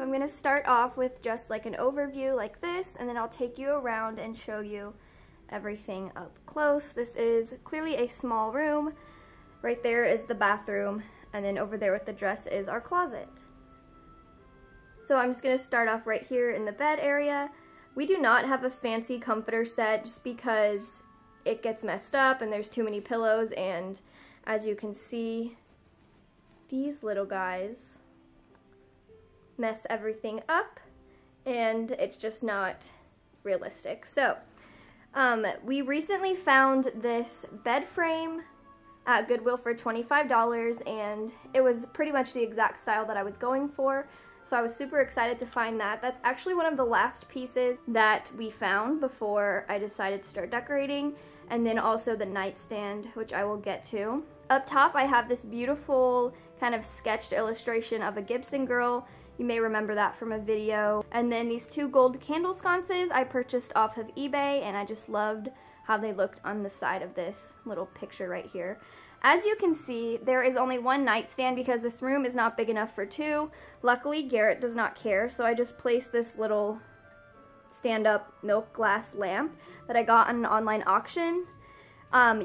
I'm gonna start off with just like an overview like this, and then I'll take you around and show you everything up close. This is clearly a small room. Right there is the bathroom, and then over there with the dresser is our closet. So I'm just gonna start off right here in the bed area. We do not have a fancy comforter set just because it gets messed up and there's too many pillows, and as you can see, these little guys mess everything up and it's just not realistic. So we recently found this bed frame at Goodwill for $25, and it was pretty much the exact style that I was going for. So I was super excited to find that. That's actually one of the last pieces that we found before I decided to start decorating. And then also the nightstand, which I will get to. Up top I have this beautiful kind of sketched illustration of a Gibson girl. You may remember that from a video. And then these two gold candle sconces I purchased off of eBay, and I just loved how they looked on the side of this little picture right here. As you can see, there is only one nightstand because this room is not big enough for two. Luckily, Garrett does not care, so I just placed this little stand-up milk glass lamp that I got on an online auction.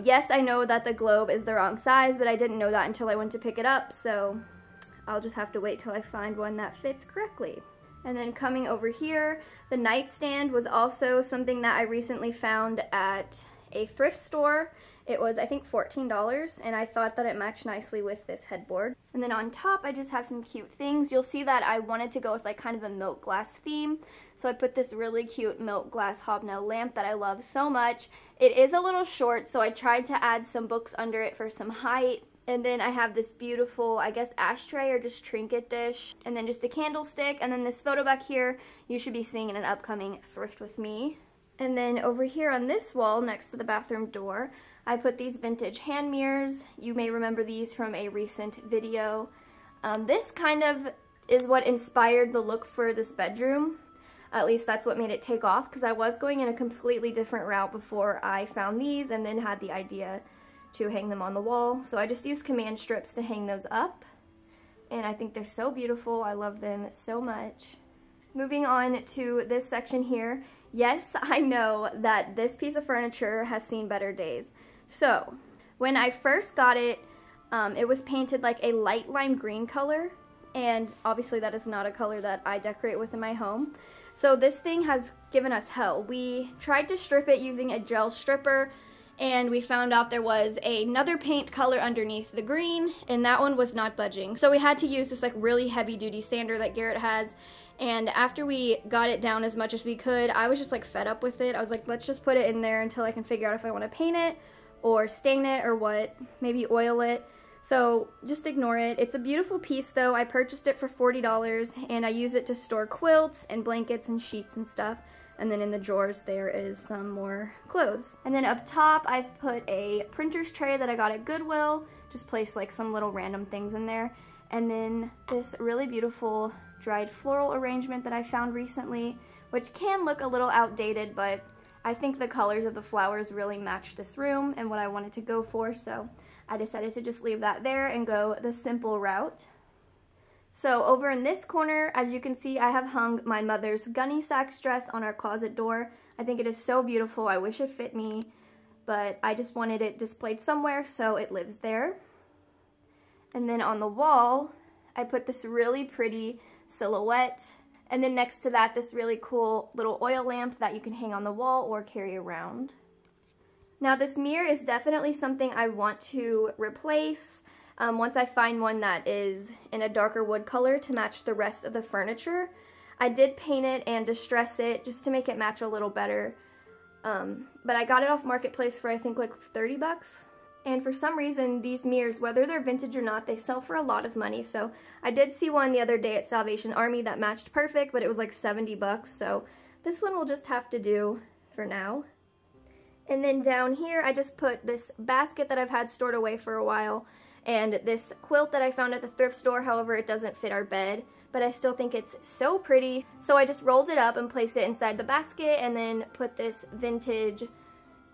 Yes, I know that the globe is the wrong size, but I didn't know that until I went to pick it up, so I'll just have to wait till I find one that fits correctly. And then coming over here, the nightstand was also something that I recently found at a thrift store. It was, I think, $14, and I thought that it matched nicely with this headboard. And then on top, I just have some cute things. You'll see that I wanted to go with like kind of a milk glass theme, so I put this really cute milk glass hobnail lamp that I love so much. It is a little short, so I tried to add some books under it for some height. And then I have this beautiful, I guess, ashtray or just trinket dish. And then just a candlestick. And then this photo back here, you should be seeing in an upcoming Thrift with me. And then over here on this wall, next to the bathroom door, I put these vintage hand mirrors. You may remember these from a recent video. This kind of is what inspired the look for this bedroom. At least that's what made it take off, because I was going in a completely different route before I found these and then had the idea to hang them on the wall. So I just used command strips to hang those up, and I think they're so beautiful. I love them so much. Moving on to this section here. Yes, I know that this piece of furniture has seen better days. So when I first got it, it was painted like a light lime green color, and obviously that is not a color that I decorate with in my home. So this thing has given us hell. We tried to strip it using a gel stripper, and we found out there was another paint color underneath the green, and that one was not budging. So we had to use this like really heavy duty sander that Garrett has, and after we got it down as much as we could, I was just like fed up with it. I was like, let's just put it in there until I can figure out if I want to paint it or stain it or what, maybe oil it. So just ignore it. It's a beautiful piece though. I purchased it for $40, and I use it to store quilts and blankets and sheets and stuff. And then in the drawers there is some more clothes. And then up top I've put a printer's tray that I got at Goodwill. Just placed like some little random things in there. And then this really beautiful dried floral arrangement that I found recently, which can look a little outdated, but I think the colors of the flowers really match this room and what I wanted to go for, so I decided to just leave that there and go the simple route. So over in this corner, as you can see, I have hung my mother's gunny sacks dress on our closet door. I think it is so beautiful. I wish it fit me, but I just wanted it displayed somewhere, so it lives there. And then on the wall, I put this really pretty silhouette, and then next to that, this really cool little oil lamp that you can hang on the wall or carry around. Now this mirror is definitely something I want to replace once I find one that is in a darker wood color to match the rest of the furniture. I did paint it and distress it just to make it match a little better, but I got it off Marketplace for I think like 30 bucks. And for some reason, these mirrors, whether they're vintage or not, they sell for a lot of money. So I did see one the other day at Salvation Army that matched perfect, but it was like 70 bucks. So this one will just have to do for now. And then down here, I just put this basket that I've had stored away for a while, and this quilt that I found at the thrift store. However, it doesn't fit our bed, but I still think it's so pretty. So I just rolled it up and placed it inside the basket, and then put this vintage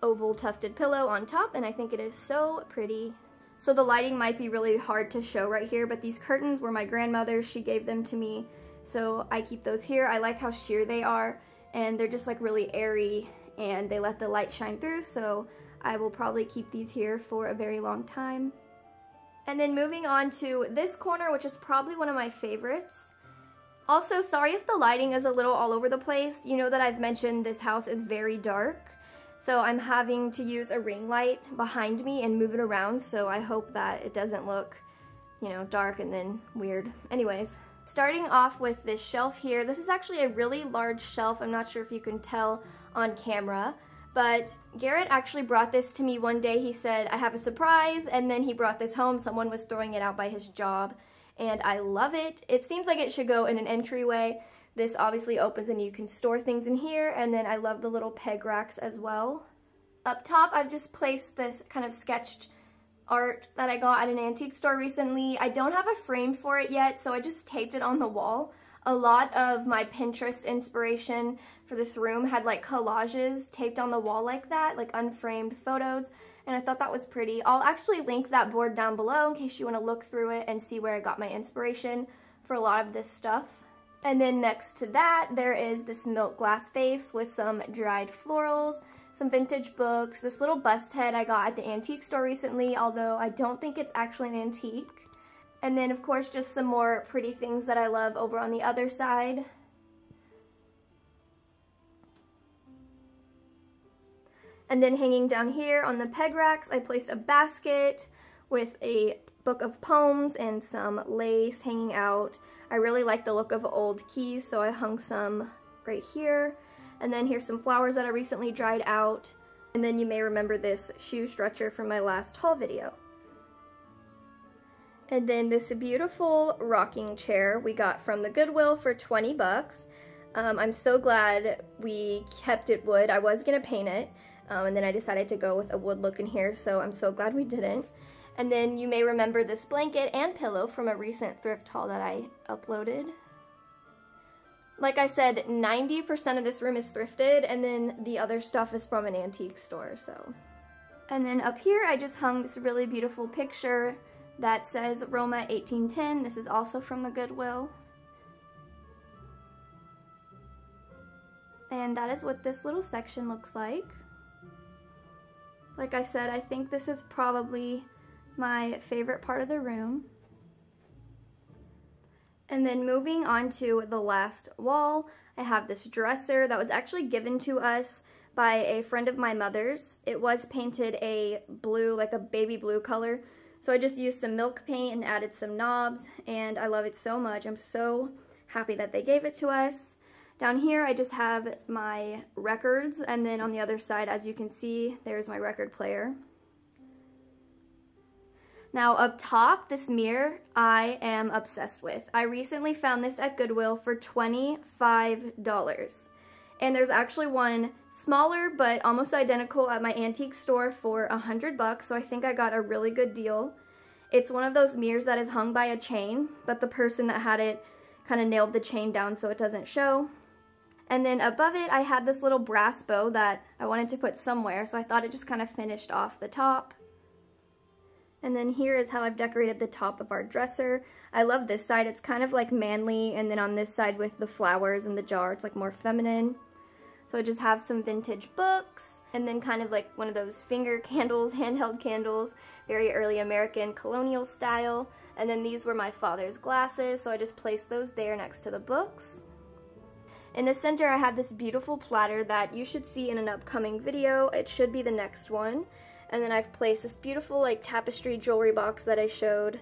oval tufted pillow on top, and I think it is so pretty. So the lighting might be really hard to show right here, but these curtains were my grandmother's. She gave them to me So I keep those here. I like how sheer they are, and they're just like really airy, and they let the light shine through, so I will probably keep these here for a very long time. And then moving on to this corner, which is probably one of my favorites. Also, sorry if the lighting is a little all over the place. You know that I've mentioned this house is very dark, so I'm having to use a ring light behind me and move it around, so I hope that it doesn't look, you know, dark and then weird. Anyways, starting off with this shelf here. This is actually a really large shelf. I'm not sure if you can tell on camera, but Garrett actually brought this to me one day. He said, I have a surprise, and then he brought this home. Someone was throwing it out by his job, and I love it. It seems like it should go in an entryway. This obviously opens and you can store things in here, and then I love the little peg racks as well. Up top, I've just placed this kind of sketched art that I got at an antique store recently. I don't have a frame for it yet, so I just taped it on the wall. A lot of my Pinterest inspiration for this room had like collages taped on the wall like that, like unframed photos, and I thought that was pretty. I'll actually link that board down below in case you want to look through it and see where I got my inspiration for a lot of this stuff. And then next to that, there is this milk glass vase with some dried florals, some vintage books, this little bust head I got at the antique store recently, although I don't think it's actually an antique. And then, of course, just some more pretty things that I love over on the other side. And then hanging down here on the peg racks, I placed a basket with a book of poems and some lace hanging out. I really like the look of old keys, so I hung some right here. And then here's some flowers that I recently dried out. And then you may remember this shoe stretcher from my last haul video. And then this beautiful rocking chair we got from the Goodwill for 20 bucks. I'm so glad we kept it wood. I was gonna paint it, and then I decided to go with a wood look in here, so I'm so glad we didn't. And then you may remember this blanket and pillow from a recent thrift haul that I uploaded. Like I said, 90% of this room is thrifted, and then the other stuff is from an antique store, so. And then up here, I just hung this really beautiful picture that says Roma 1810. This is also from the Goodwill. And that is what this little section looks like. Like I said, I think this is probably my favorite part of the room. And then moving on to the last wall, I have this dresser that was actually given to us by a friend of my mother's. It was painted a blue, like a baby blue color. So I just used some milk paint and added some knobs, and I love it so much. I'm so happy that they gave it to us. Down here, I just have my records, and then on the other side, as you can see, there's my record player. Now up top, this mirror I am obsessed with. I recently found this at Goodwill for $25. And there's actually one smaller but almost identical at my antique store for 100 bucks, so I think I got a really good deal. It's one of those mirrors that is hung by a chain, but the person that had it kind of nailed the chain down so it doesn't show. And then above it, I had this little brass bow that I wanted to put somewhere, so I thought it just kind of finished off the top. And then here is how I've decorated the top of our dresser. I love this side. It's kind of like manly, and then on this side with the flowers and the jar, it's like more feminine. So I just have some vintage books, and then kind of like one of those finger candles, handheld candles, very early American colonial style. And then these were my father's glasses, so I just placed those there next to the books. In the center, I have this beautiful platter that you should see in an upcoming video. It should be the next one. And then I've placed this beautiful like tapestry jewelry box that I showed,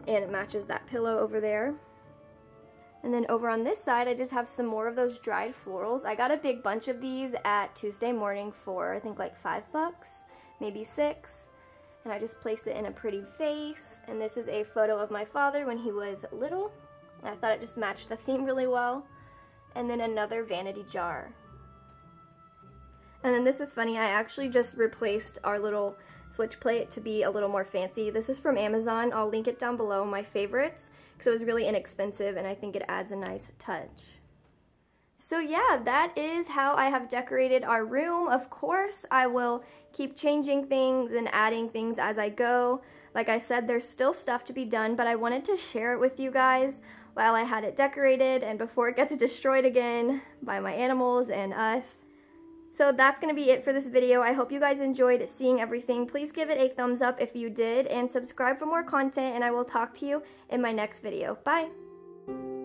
and it matches that pillow over there. And then over on this side, I just have some more of those dried florals. I got a big bunch of these at Tuesday Morning for I think like $5, maybe $6. And I just placed it in a pretty vase. And this is a photo of my father when he was little. And I thought it just matched the theme really well. And then another vanity jar. And then this is funny, I actually just replaced our little switch plate to be a little more fancy. This is from Amazon. I'll link it down below, my favorites, because it was really inexpensive and I think it adds a nice touch. So yeah, that is how I have decorated our room. Of course, I will keep changing things and adding things as I go. Like I said, there's still stuff to be done, but I wanted to share it with you guys while I had it decorated and before it gets destroyed again by my animals and us. So that's going to be it for this video. I hope you guys enjoyed seeing everything. Please give it a thumbs up if you did, and subscribe for more content, and I will talk to you in my next video. Bye!